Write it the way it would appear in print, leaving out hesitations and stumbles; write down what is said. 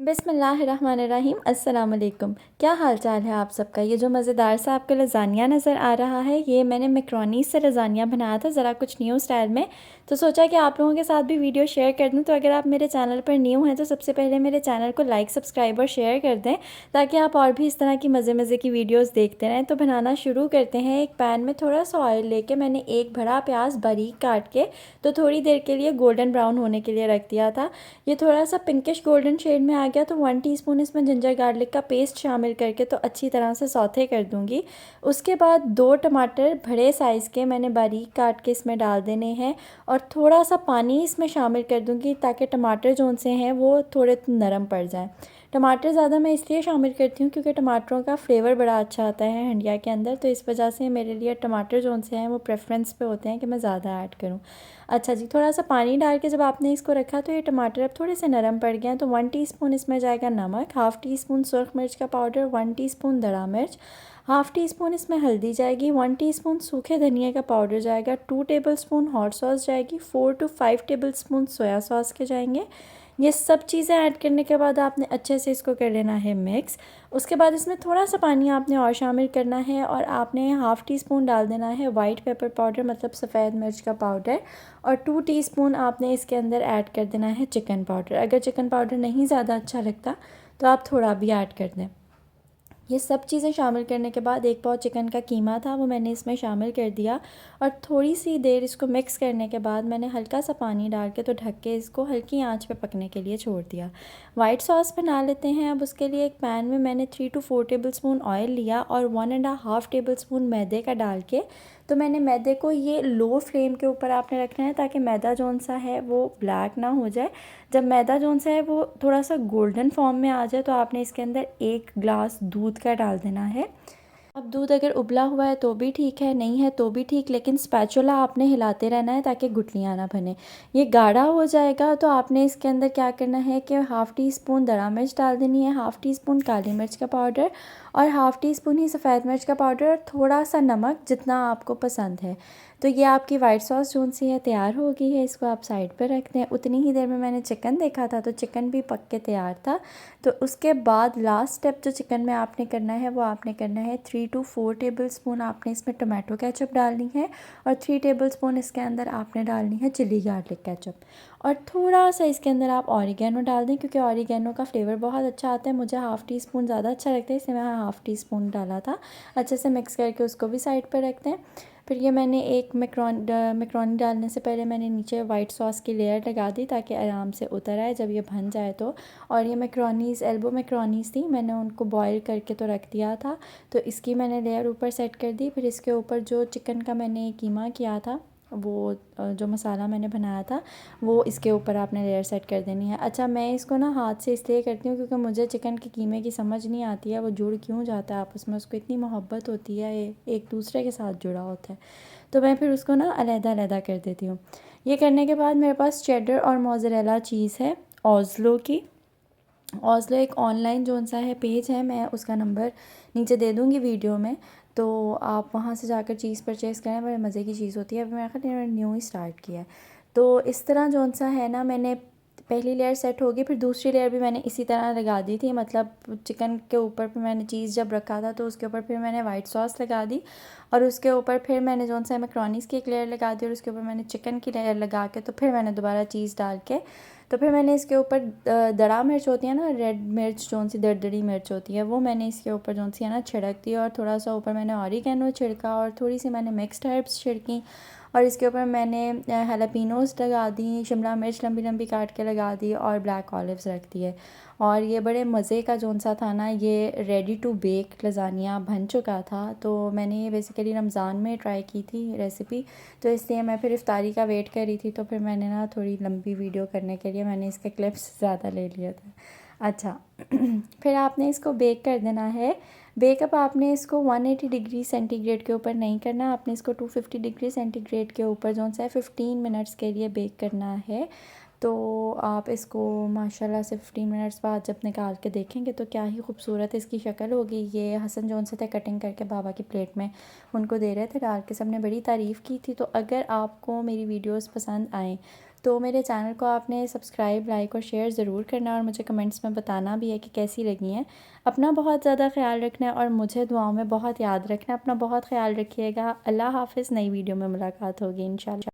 बिस्मिल्लाहिर्रहमानिर्रहीम। अस्सलाम वालेकुम। क्या हाल चाल है आप सबका। ये जो मज़ेदार सा आपको लज़ानिया नज़र आ रहा है, ये मैंने मैक्रोनी से लज़ानिया बनाया था, ज़रा कुछ न्यू स्टाइल में। तो सोचा कि आप लोगों के साथ भी वीडियो शेयर कर दूं। तो अगर आप मेरे चैनल पर न्यू हैं तो सबसे पहले मेरे चैनल को लाइक, सब्सक्राइब और शेयर कर दें, ताकि आप और भी इस तरह की मज़े मज़े की वीडियोज़ देखते रहें। तो बनाना शुरू करते हैं। एक पैन में थोड़ा सा ऑयल लेके मैंने एक बड़ा प्याज बारीक काट के तो थोड़ी देर के लिए गोल्डन ब्राउन होने के लिए रख दिया था। ये थोड़ा सा पिंकिश गोल्डन शेड में आ गया तो 1 टीस्पून इसमें जिंजर गार्लिक का पेस्ट शामिल करके तो अच्छी तरह से सौते कर दूंगी। उसके बाद 2 टमाटर बड़े साइज़ के मैंने बारीक काट के इसमें डाल देने हैं और थोड़ा सा पानी इसमें शामिल कर दूंगी, ताकि टमाटर जो से हैं वो थोड़े नरम पड़ जाएं। टमाटर ज़्यादा मैं इसलिए शामिल करती हूँ क्योंकि टमाटरों का फ्लेवर बड़ा अच्छा आता है हंडिया के अंदर, तो इस वजह से मेरे लिए टमाटर जो से हैं वो प्रेफरेंस पे होते हैं कि मैं ज़्यादा ऐड करूँ। अच्छा जी, थोड़ा सा पानी डाल के जब आपने इसको रखा तो ये टमाटर अब थोड़े से नरम पड़ गए हैं। तो 1 टीस्पून इसमें जाएगा नमक, हाफ़ टी स्पून सुरख मिर्च का पाउडर, 1 टीस्पून दरा मिर्च, हाफ़ टी स्पून इसमें हल्दी जाएगी, 1 टीस्पून सूखे धनिया का पाउडर जाएगा, 2 टेबलस्पून हॉट सॉस जाएगी, 4 to 5 टेबलस्पून सोया सॉस के जाएंगे। ये सब चीज़ें ऐड करने के बाद आपने अच्छे से इसको कर लेना है मिक्स। उसके बाद इसमें थोड़ा सा पानी आपने और शामिल करना है और आपने हाफ़ टी स्पून डाल देना है वाइट पेपर पाउडर, मतलब सफ़ेद मिर्च का पाउडर, और 2 टीस्पून आपने इसके अंदर ऐड कर देना है चिकन पाउडर। अगर चिकन पाउडर नहीं ज़्यादा अच्छा लगता तो आप थोड़ा भी ऐड कर दें। ये सब चीज़ें शामिल करने के बाद एक पाव चिकन का कीमा था वो मैंने इसमें शामिल कर दिया और थोड़ी सी देर इसको मिक्स करने के बाद मैंने हल्का सा पानी डाल के तो ढक के इसको हल्की आंच पे पकने के लिए छोड़ दिया। वाइट सॉस बना लेते हैं। अब उसके लिए एक पैन में मैंने 3 to 4 टेबलस्पून ऑयल लिया और 1.5 टेबलस्पून मैदे का डाल के तो मैंने मैदे को ये लो फ्लेम के ऊपर आपने रखना है, ताकि मैदा जौन सा है वो ब्लैक ना हो जाए। जब मैदा जौन सा है वो थोड़ा सा गोल्डन फॉर्म में आ जाए तो आपने इसके अंदर 1 ग्लास दूध का डाल देना है। अब दूध अगर उबला हुआ है तो भी ठीक है, नहीं है तो भी ठीक, लेकिन स्पैचुला आपने हिलाते रहना है ताकि गुठलियाँ ना बने। ये गाढ़ा हो जाएगा तो आपने इसके अंदर क्या करना है कि हाफ़ टी स्पून दरा मिर्च डाल देनी है, हाफ़ टी स्पून काली मिर्च का पाउडर और हाफ़ टी स्पून ही सफ़ेद मिर्च का पाउडर और थोड़ा सा नमक जितना आपको पसंद है। तो ये आपकी वाइट सॉस जो सी है तैयार हो गई है। इसको आप साइड पर रखते हैं। उतनी ही देर में मैंने चिकन देखा था तो चिकन भी पक के तैयार था। तो उसके बाद लास्ट स्टेप जो चिकन में आपने करना है वो आपने करना है 3 to 4 टेबलस्पून आपने इसमें टमाटो केचप डालनी है और 3 टेबलस्पून इसके अंदर आपने डालनी है चिली गार्लिक केचप और थोड़ा सा इसके अंदर आप ऑरिगेनो डाल दें, क्योंकि ऑरिगेनो का फ्लेवर बहुत अच्छा आता है। मुझे हाफ़ टी स्पून ज़्यादा अच्छा लगता है, इसलिए मैं हाफ़ टी स्पून डाला था। अच्छे से मिक्स करके उसको भी साइड पर रखते हैं। फिर ये मैंने एक मैक्रोनी डालने से पहले मैंने नीचे वाइट सॉस की लेयर लगा दी ताकि आराम से उतर आए जब ये बन जाए तो। और ये मैक्रोनीज़ एल्बो मैक्रोनीज़ थी, मैंने उनको बॉईल करके तो रख दिया था। तो इसकी मैंने लेयर ऊपर सेट कर दी। फिर इसके ऊपर जो चिकन का मैंने कीमा किया था वो जो मसाला मैंने बनाया था वो इसके ऊपर आपने लेयर सेट कर देनी है। अच्छा, मैं इसको ना हाथ से इसलिए करती हूँ क्योंकि मुझे चिकन के कीमे की समझ नहीं आती है वो जुड़ क्यों जाता है आपस में, उसको इतनी मोहब्बत होती है, ये एक दूसरे के साथ जुड़ा होता है। तो मैं फिर उसको ना अलग-अलग कर देती हूँ। ये करने के बाद मेरे पास चेडर और मोज़रेला चीज़ है ओस्लो की। ओस्लो एक ऑनलाइन जो सा है पेज है, मैं उसका नंबर नीचे दे दूँगी वीडियो में, तो आप वहाँ से जाकर चीज़ परचेज़ करें। बड़े मज़े की चीज़ होती है। अभी मेरा ख्याल इन्होंने न्यू ही स्टार्ट किया है। तो इस तरह जो सा है ना, मैंने पहली लेयर सेट होगी, फिर दूसरी लेयर भी मैंने इसी तरह लगा दी थी। मतलब चिकन के ऊपर फिर मैंने चीज़ जब रखा था तो उसके ऊपर फिर मैंने वाइट सॉस लगा दी और उसके ऊपर फिर मैंने जो सा मैक्रोनीज़ की एक लेयर लगा दी और उसके ऊपर मैंने चिकन की लेयर लगा के तो फिर मैंने दोबारा चीज़ डाल के तो फिर मैंने इसके ऊपर दड़ा मिर्च होती है ना, रेड मिर्च जो सी दरदरी मिर्च होती है वो मैंने इसके ऊपर जो सी है ना छिड़क दी और थोड़ा सा ऊपर मैंने ऑरिगेनो छिड़का और थोड़ी सी मैंने मिक्स्ड हर्ब्स छिड़की और इसके ऊपर मैंने हैलापिनोस लगा दी, शिमला मिर्च लंबी लंबी काट के लगा दी और ब्लैक ऑलिव्स रख दिए। और ये बड़े मज़े का जो सा था ना, ये रेडी टू बेक लज़ानिया बन चुका था। तो मैंने ये बेसिकली रमज़ान में ट्राई की थी रेसिपी, तो इसलिए मैं फिर इफ्तारी का वेट कर रही थी तो फिर मैंने ना थोड़ी लंबी वीडियो करने के लिए मैंने इसके क्लिप्स ज़्यादा ले लिया था। अच्छा फिर आपने इसको बेक कर देना है। बेकअप आपने इसको 180 डिग्री सेंटीग्रेड के ऊपर नहीं करना, आपने इसको 250 डिग्री सेंटीग्रेड के ऊपर जो सा है 15 मिनट्स के लिए बेक करना है। तो आप इसको माशाल्लाह से 15 मिनट्स बाद जब निकाल के देखेंगे तो क्या ही खूबसूरत इसकी शक्ल होगी। ये हसन जौन से थे कटिंग करके बाबा की प्लेट में उनको दे रहे थे डाल के, सबने बड़ी तारीफ़ की थी। तो अगर आपको मेरी वीडियोस पसंद आएँ तो मेरे चैनल को आपने सब्सक्राइब, लाइक और शेयर ज़रूर करना है और मुझे कमेंट्स में बताना भी है कि कैसी लगी हैं। अपना बहुत ज़्यादा ख्याल रखना है और मुझे दुआओं में बहुत याद रखना है। अपना बहुत ख्याल रखिएगा। अल्लाह हाफ़िज़। नई वीडियो में मुलाकात होगी इंशाल्लाह।